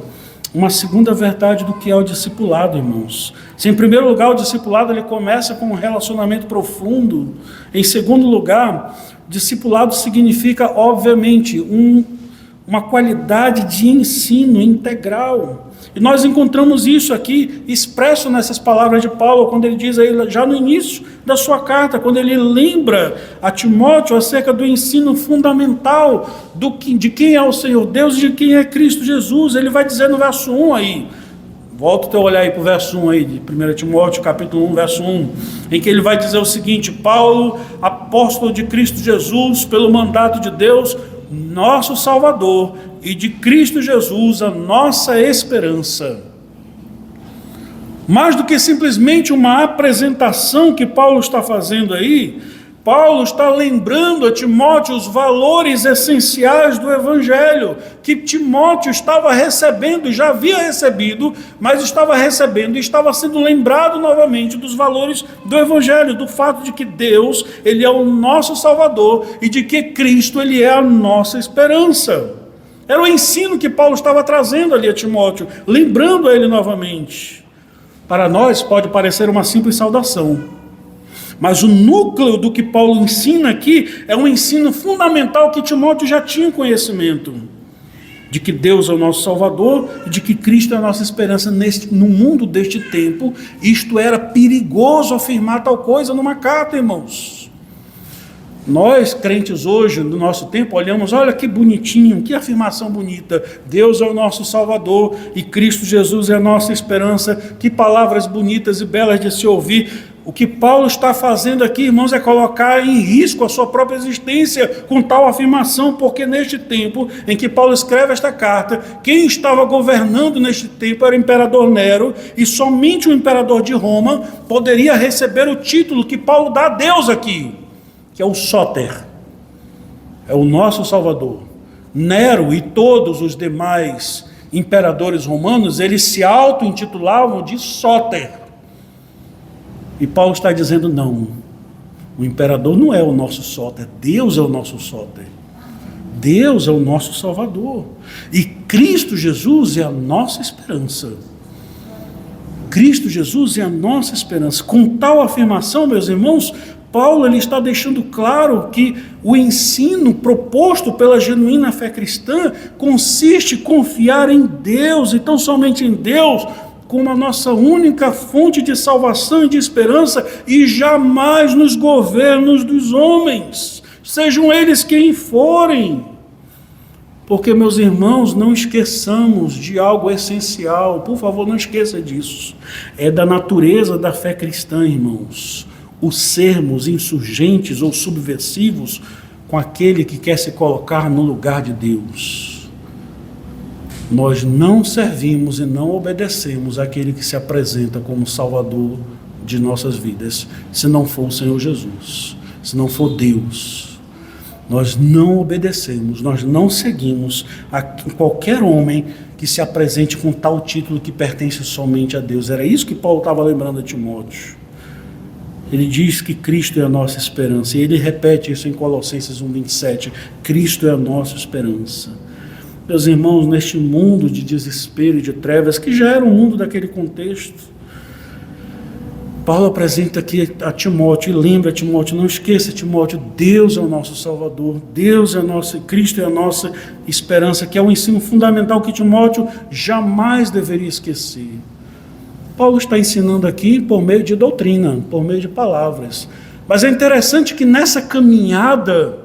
S1: uma segunda verdade do que é o discipulado, irmãos. Se em primeiro lugar o discipulado ele começa com um relacionamento profundo, em segundo lugar, discipulado significa, obviamente, uma qualidade de ensino integral. E nós encontramos isso aqui expresso nessas palavras de Paulo, quando ele diz aí, já no início da sua carta, quando ele lembra a Timóteo acerca do ensino fundamental de quem é o Senhor Deus e de quem é Cristo Jesus. Ele vai dizer no verso 1 aí, volta o teu olhar aí para o verso 1 aí, de 1 Timóteo capítulo 1, verso 1, em que ele vai dizer o seguinte: Paulo, apóstolo de Cristo Jesus, pelo mandato de Deus, nosso Salvador, e de Cristo Jesus, a nossa esperança. Mais do que simplesmente uma apresentação que Paulo está fazendo aí, Paulo está lembrando a Timóteo os valores essenciais do Evangelho, que Timóteo estava recebendo, já havia recebido, mas estava recebendo e estava sendo lembrado novamente dos valores do Evangelho, do fato de que Deus, Ele é o nosso Salvador e de que Cristo, Ele é a nossa esperança. Era o ensino que Paulo estava trazendo ali a Timóteo, lembrando a ele novamente. Para nós pode parecer uma simples saudação, mas o núcleo do que Paulo ensina aqui é um ensino fundamental que Timóteo já tinha conhecimento, de que Deus é o nosso Salvador e de que Cristo é a nossa esperança no mundo deste tempo. Isto era perigoso afirmar tal coisa numa carta, irmãos. Nós, crentes hoje, no nosso tempo, olhamos, olha que bonitinho, que afirmação bonita, Deus é o nosso Salvador e Cristo Jesus é a nossa esperança, que palavras bonitas e belas de se ouvir. O que Paulo está fazendo aqui, irmãos, é colocar em risco a sua própria existência com tal afirmação, porque neste tempo em que Paulo escreve esta carta, quem estava governando neste tempo era o imperador Nero, e somente o imperador de Roma poderia receber o título que Paulo dá a Deus aqui, que é o Sóter, é o nosso Salvador. Nero e todos os demais imperadores romanos, eles se auto-intitulavam de Sóter. E Paulo está dizendo, não, o imperador não é o nosso Sóter, Deus é o nosso Sóter. Deus é o nosso Salvador. E Cristo Jesus é a nossa esperança. Cristo Jesus é a nossa esperança. Com tal afirmação, meus irmãos, Paulo ele está deixando claro que o ensino proposto pela genuína fé cristã consiste em confiar em Deus, e tão somente em Deus, como a nossa única fonte de salvação e de esperança, e jamais nos governos dos homens, sejam eles quem forem. Porque, meus irmãos, não esqueçamos de algo essencial, por favor, não esqueça disso. É da natureza da fé cristã, irmãos, o sermos insurgentes ou subversivos com aquele que quer se colocar no lugar de Deus. Nós não servimos e não obedecemos àquele que se apresenta como Salvador de nossas vidas, se não for o Senhor Jesus, se não for Deus. Nós não obedecemos, nós não seguimos a qualquer homem que se apresente com tal título que pertence somente a Deus. Era isso que Paulo estava lembrando a Timóteo. Ele diz que Cristo é a nossa esperança, e ele repete isso em Colossenses 1:27, Cristo é a nossa esperança. Meus irmãos, neste mundo de desespero e de trevas, que já era o mundo daquele contexto, Paulo apresenta aqui a Timóteo e lembra a Timóteo, não esqueça, Timóteo, Deus é o nosso Salvador, Deus é Cristo é a nossa esperança, que é um ensino fundamental que Timóteo jamais deveria esquecer. Paulo está ensinando aqui por meio de doutrina, por meio de palavras. Mas é interessante que nessa caminhada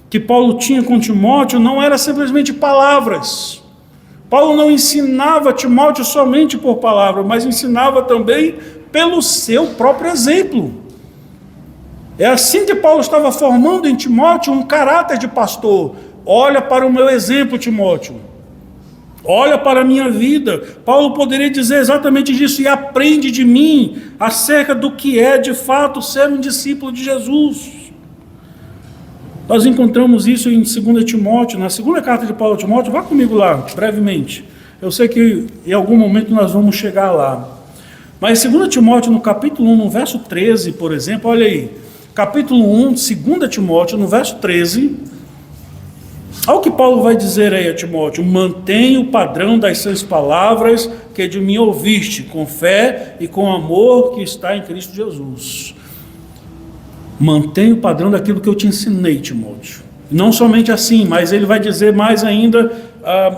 S1: que Paulo tinha com Timóteo, não era simplesmente palavras. Paulo não ensinava Timóteo somente por palavra, mas ensinava também pelo seu próprio exemplo. É assim que Paulo estava formando em Timóteo um caráter de pastor. Olha para o meu exemplo, Timóteo. Olha para a minha vida. Paulo poderia dizer exatamente isso, e aprende de mim acerca do que é de fato ser um discípulo de Jesus. Nós encontramos isso em 2 Timóteo, na segunda carta de Paulo a Timóteo. Vá comigo lá, brevemente. Eu sei que em algum momento nós vamos chegar lá. Mas em 2 Timóteo, no capítulo 1, no verso 13, por exemplo, olha aí. Capítulo 1, 2 Timóteo, no verso 13... olha o que Paulo vai dizer aí a Timóteo: mantenha o padrão das suas palavras que de mim ouviste, com fé e com amor que está em Cristo Jesus. Mantenha o padrão daquilo que eu te ensinei, Timóteo. Não somente assim, mas ele vai dizer mais ainda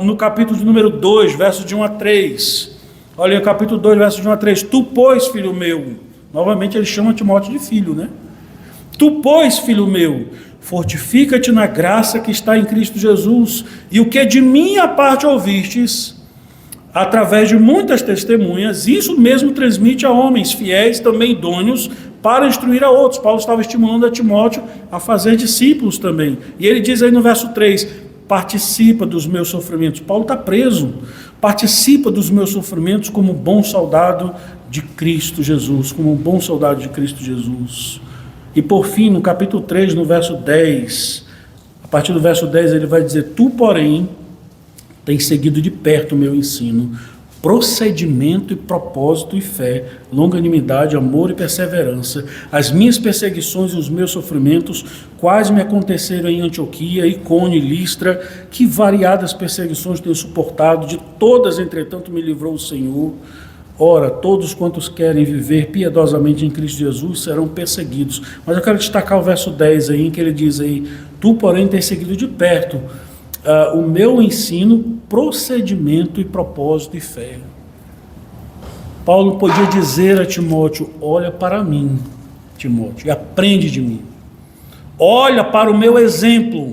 S1: no capítulo de número 2, versos de 1 a 3. Olha o capítulo 2, versos de 1 a 3. Tu, pois, filho meu, novamente ele chama Timóteo de filho, né? Tu, pois, filho meu, fortifica-te na graça que está em Cristo Jesus, e o que de minha parte ouvistes, através de muitas testemunhas, isso mesmo transmite a homens fiéis, também idôneos, para instruir a outros. Paulo estava estimulando a Timóteo a fazer discípulos também. E ele diz aí no verso 3, participa dos meus sofrimentos. Paulo está preso. Participa dos meus sofrimentos como bom soldado de Cristo Jesus, como um bom soldado de Cristo Jesus. E por fim, no capítulo 3, no verso 10, a partir do verso 10 ele vai dizer, tu, porém, tens seguido de perto o meu ensino, procedimento e propósito e fé, longanimidade, amor e perseverança, as minhas perseguições e os meus sofrimentos, quais me aconteceram em Antioquia, Icônio e Listra, que variadas perseguições tenho suportado, de todas, entretanto, me livrou o Senhor. Ora, todos quantos querem viver piedosamente em Cristo Jesus serão perseguidos. Mas eu quero destacar o verso 10 aí, em que ele diz aí, tu, porém, tens seguido de perto o meu ensino, procedimento e propósito e fé. Paulo podia dizer a Timóteo, olha para mim, Timóteo, e aprende de mim. Olha para o meu exemplo.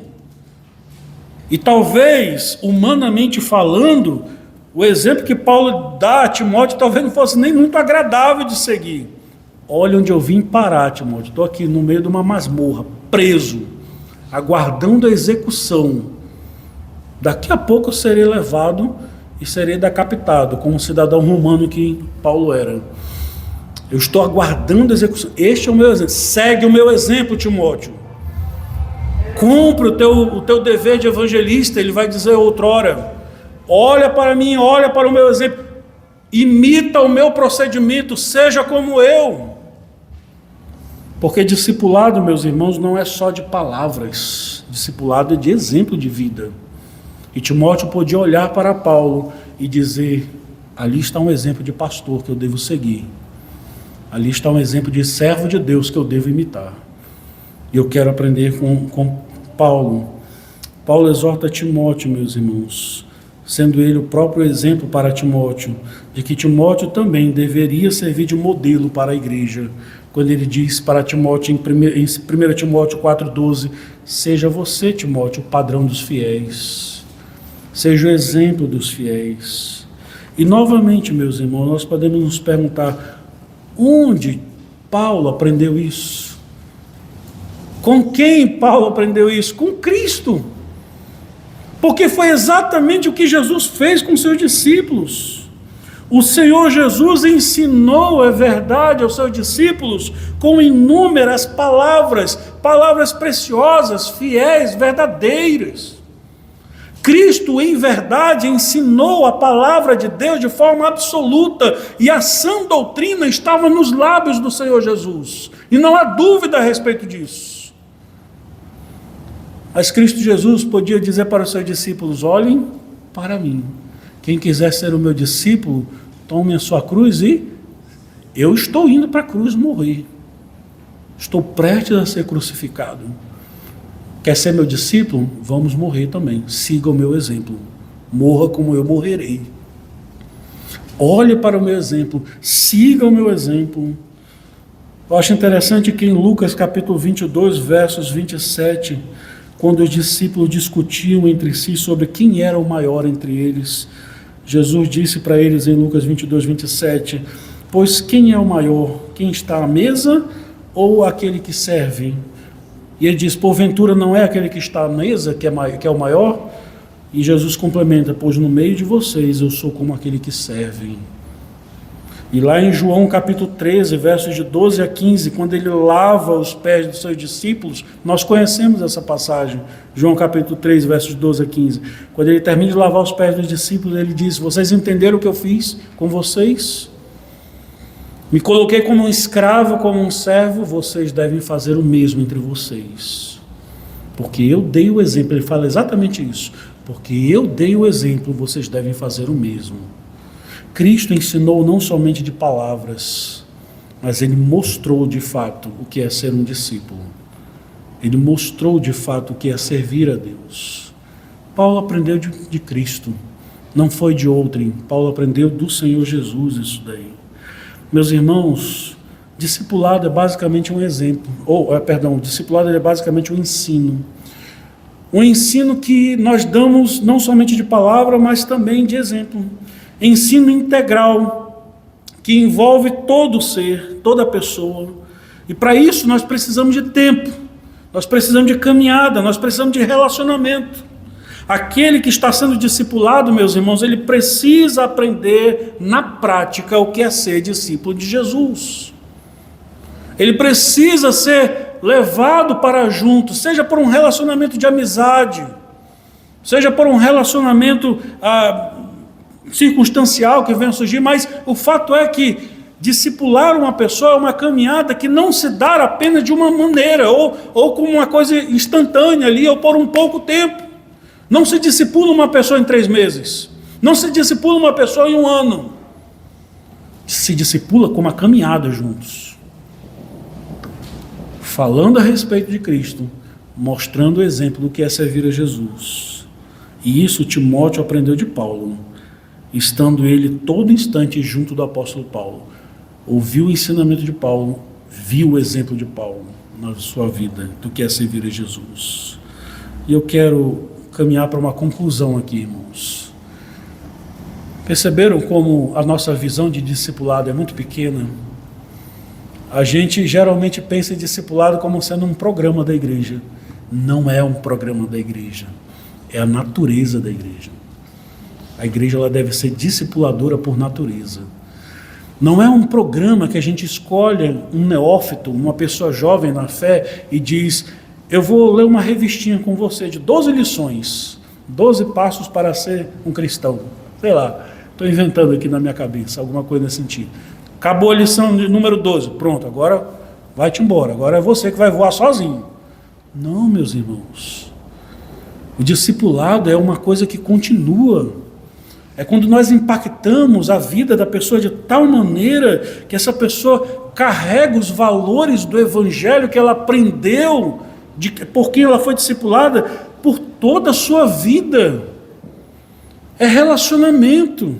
S1: E talvez, humanamente falando, o exemplo que Paulo dá a Timóteo talvez não fosse nem muito agradável de seguir. Olha onde eu vim parar, Timóteo. Estou aqui no meio de uma masmorra, preso, aguardando a execução. Daqui a pouco eu serei levado e serei decapitado, como um cidadão romano que Paulo era. Eu estou aguardando a execução. Este é o meu exemplo. Segue o meu exemplo, Timóteo. Cumpre o teu dever de evangelista, ele vai dizer outrora. Olha para mim, olha para o meu exemplo. Imita o meu procedimento, seja como eu. Porque discipulado, meus irmãos, não é só de palavras. Discipulado é de exemplo de vida. E Timóteo podia olhar para Paulo e dizer, ali está um exemplo de pastor que eu devo seguir. Ali está um exemplo de servo de Deus que eu devo imitar. E eu quero aprender com Paulo. Paulo exorta Timóteo, meus irmãos, sendo ele o próprio exemplo para Timóteo, de que Timóteo também deveria servir de modelo para a igreja. Quando ele diz para Timóteo, em 1 Timóteo 4,12, seja você, Timóteo, o padrão dos fiéis. Seja o exemplo dos fiéis. E novamente, meus irmãos, nós podemos nos perguntar, onde Paulo aprendeu isso? Com quem Paulo aprendeu isso? Com Cristo. Porque foi exatamente o que Jesus fez com seus discípulos. O Senhor Jesus ensinou a verdade aos seus discípulos com inúmeras palavras, palavras preciosas, fiéis, verdadeiras. Cristo, em verdade, ensinou a palavra de Deus de forma absoluta, e a sã doutrina estava nos lábios do Senhor Jesus, e não há dúvida a respeito disso. Mas Cristo Jesus podia dizer para os seus discípulos, olhem para mim, quem quiser ser o meu discípulo, tome a sua cruz e eu estou indo para a cruz morrer, estou prestes a ser crucificado. Quer ser meu discípulo? Vamos morrer também. Siga o meu exemplo. Morra como eu morrerei. Olhe para o meu exemplo. Siga o meu exemplo. Eu acho interessante que em Lucas capítulo 22, versos 27, quando os discípulos discutiam entre si sobre quem era o maior entre eles, Jesus disse para eles em Lucas 22, 27, pois quem é o maior? Quem está à mesa ou aquele que serve? E ele diz, porventura não é aquele que está à mesa que é o maior? E Jesus complementa, pois no meio de vocês eu sou como aquele que serve. E lá em João capítulo 13, versos de 12 a 15, quando ele lava os pés dos seus discípulos, nós conhecemos essa passagem, João capítulo 13, versos de 12 a 15. Quando ele termina de lavar os pés dos discípulos, ele diz, vocês entenderam o que eu fiz com vocês? Me coloquei como um escravo, como um servo, vocês devem fazer o mesmo entre vocês. Porque eu dei o exemplo, ele fala exatamente isso. Porque eu dei o exemplo, vocês devem fazer o mesmo. Cristo ensinou não somente de palavras, mas ele mostrou de fato o que é ser um discípulo. Ele mostrou de fato o que é servir a Deus. Paulo aprendeu de Cristo, não foi de outrem. Paulo aprendeu do Senhor Jesus isso daí. Meus irmãos, discipulado é basicamente um exemplo, discipulado é basicamente um ensino. Um ensino que nós damos não somente de palavra, mas também de exemplo. Ensino integral, que envolve todo ser, toda pessoa. E para isso nós precisamos de tempo, nós precisamos de caminhada, nós precisamos de relacionamento. Aquele que está sendo discipulado, meus irmãos, ele precisa aprender na prática o que é ser discípulo de Jesus. Ele precisa ser levado para junto, seja por um relacionamento de amizade, seja por um relacionamento circunstancial que venha a surgir, mas o fato é que discipular uma pessoa é uma caminhada que não se dá apenas de uma maneira, ou como uma coisa instantânea ali, ou por um pouco tempo. Não se discipula uma pessoa em 3 meses, não se discipula uma pessoa em 1 ano, se discipula com uma caminhada juntos, falando a respeito de Cristo, mostrando o exemplo do que é servir a Jesus. E isso Timóteo aprendeu de Paulo, estando ele todo instante junto do apóstolo Paulo. Ouviu o ensinamento de Paulo, viu o exemplo de Paulo na sua vida, do que é servir a Jesus. E eu quero caminhar para uma conclusão aqui, irmãos. Perceberam como a nossa visão de discipulado é muito pequena? A gente geralmente pensa em discipulado como sendo um programa da igreja. Não é um programa da igreja, é a natureza da igreja. A igreja ela deve ser discipuladora por natureza. Não é um programa que a gente escolhe um neófito, uma pessoa jovem na fé e diz: eu vou ler uma revistinha com você de 12 lições, 12 passos para ser um cristão. Sei lá, estou inventando aqui na minha cabeça, alguma coisa nesse sentido. Acabou a lição número 12, pronto, agora vai-te embora, agora é você que vai voar sozinho. Não, meus irmãos. O discipulado é uma coisa que continua. É quando nós impactamos a vida da pessoa de tal maneira que essa pessoa carrega os valores do evangelho que ela aprendeu, por quem ela foi discipulada, por toda a sua vida. É relacionamento.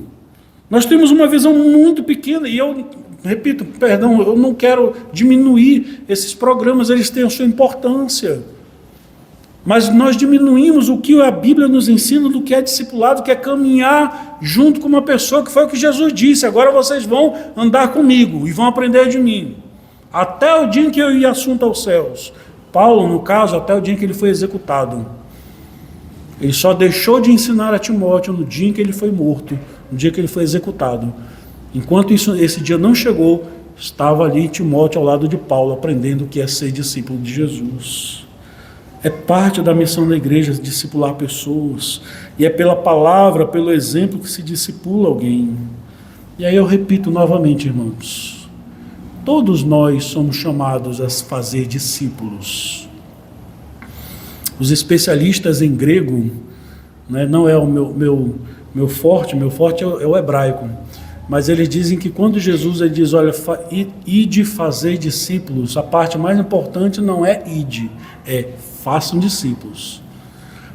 S1: Nós temos uma visão muito pequena, e eu repito, eu não quero diminuir esses programas, eles têm a sua importância. Mas nós diminuímos o que a Bíblia nos ensina do que é discipulado, que é caminhar junto com uma pessoa, que foi o que Jesus disse: agora vocês vão andar comigo e vão aprender de mim, até o dia em que eu ia assunto aos céus. Paulo, no caso, até o dia em que ele foi executado. Ele só deixou de ensinar a Timóteo no dia em que ele foi morto, no dia que ele foi executado. Enquanto esse dia não chegou, estava ali Timóteo ao lado de Paulo, aprendendo o que é ser discípulo de Jesus. É parte da missão da igreja discipular pessoas, e é pela palavra, pelo exemplo que se discipula alguém. E aí eu repito novamente, irmãos, todos nós somos chamados a fazer discípulos. Os especialistas em grego, né, não é o meu forte é o hebraico, mas eles dizem que quando Jesus ele diz: olha, ide fazer discípulos, a parte mais importante não é ide, é façam discípulos.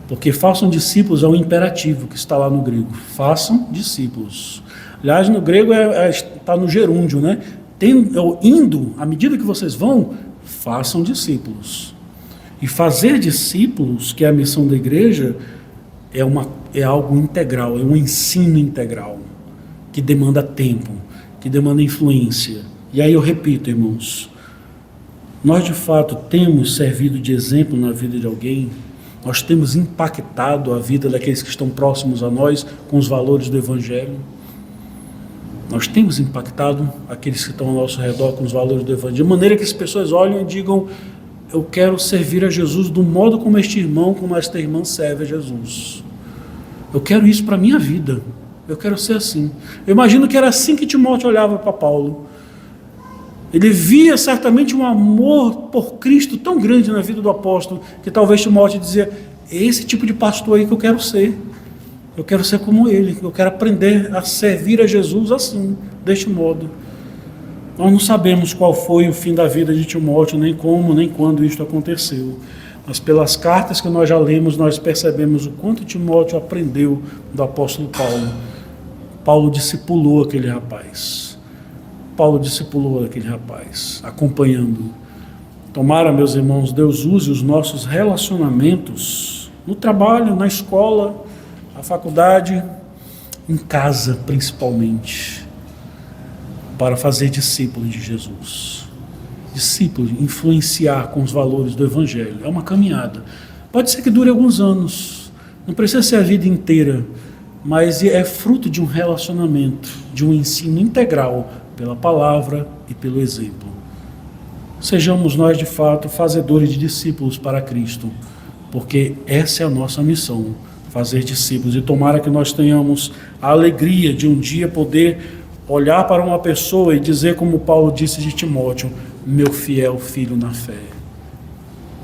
S1: Porque façam discípulos é um imperativo que está lá no grego. Façam discípulos. Aliás, no grego está no gerúndio, né? Indo, à medida que vocês vão, façam discípulos. E fazer discípulos, que é a missão da igreja, é algo integral, é um ensino integral, que demanda tempo, que demanda influência. E aí eu repito, irmãos, nós de fato temos servido de exemplo na vida de alguém, nós temos impactado a vida daqueles que estão próximos a nós com os valores do Evangelho. Nós temos impactado aqueles que estão ao nosso redor com os valores do Evangelho, de maneira que as pessoas olhem e digam: eu quero servir a Jesus do modo como este irmão, como esta irmã serve a Jesus. Eu quero isso para a minha vida, eu quero ser assim. Eu imagino que era assim que Timóteo olhava para Paulo. Ele via certamente um amor por Cristo tão grande na vida do apóstolo, que talvez Timóteo dizia: é esse tipo de pastor aí que eu quero ser. Eu quero ser como ele, eu quero aprender a servir a Jesus assim, deste modo. Nós não sabemos qual foi o fim da vida de Timóteo, nem como, nem quando isto aconteceu. Mas pelas cartas que nós já lemos, nós percebemos o quanto Timóteo aprendeu do apóstolo Paulo. Paulo discipulou aquele rapaz. Paulo discipulou aquele rapaz, acompanhando. Tomara, meus irmãos, Deus use os nossos relacionamentos, no trabalho, na escola, na faculdade, em casa principalmente, para fazer discípulos de Jesus. Discípulos, influenciar com os valores do Evangelho. É uma caminhada. Pode ser que dure alguns anos, não precisa ser a vida inteira, mas é fruto de um relacionamento, de um ensino integral pela palavra e pelo exemplo. Sejamos nós, de fato, fazedores de discípulos para Cristo, porque essa é a nossa missão, fazer discípulos. E tomara que nós tenhamos a alegria de um dia poder olhar para uma pessoa e dizer, como Paulo disse de Timóteo: meu fiel filho na fé.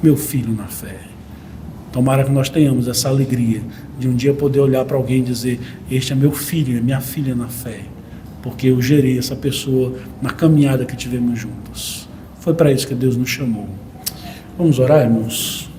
S1: Meu filho na fé. Tomara que nós tenhamos essa alegria de um dia poder olhar para alguém e dizer: este é meu filho, é minha filha na fé, porque eu gerei essa pessoa na caminhada que tivemos juntos. Foi para isso que Deus nos chamou. Vamos orar, irmãos?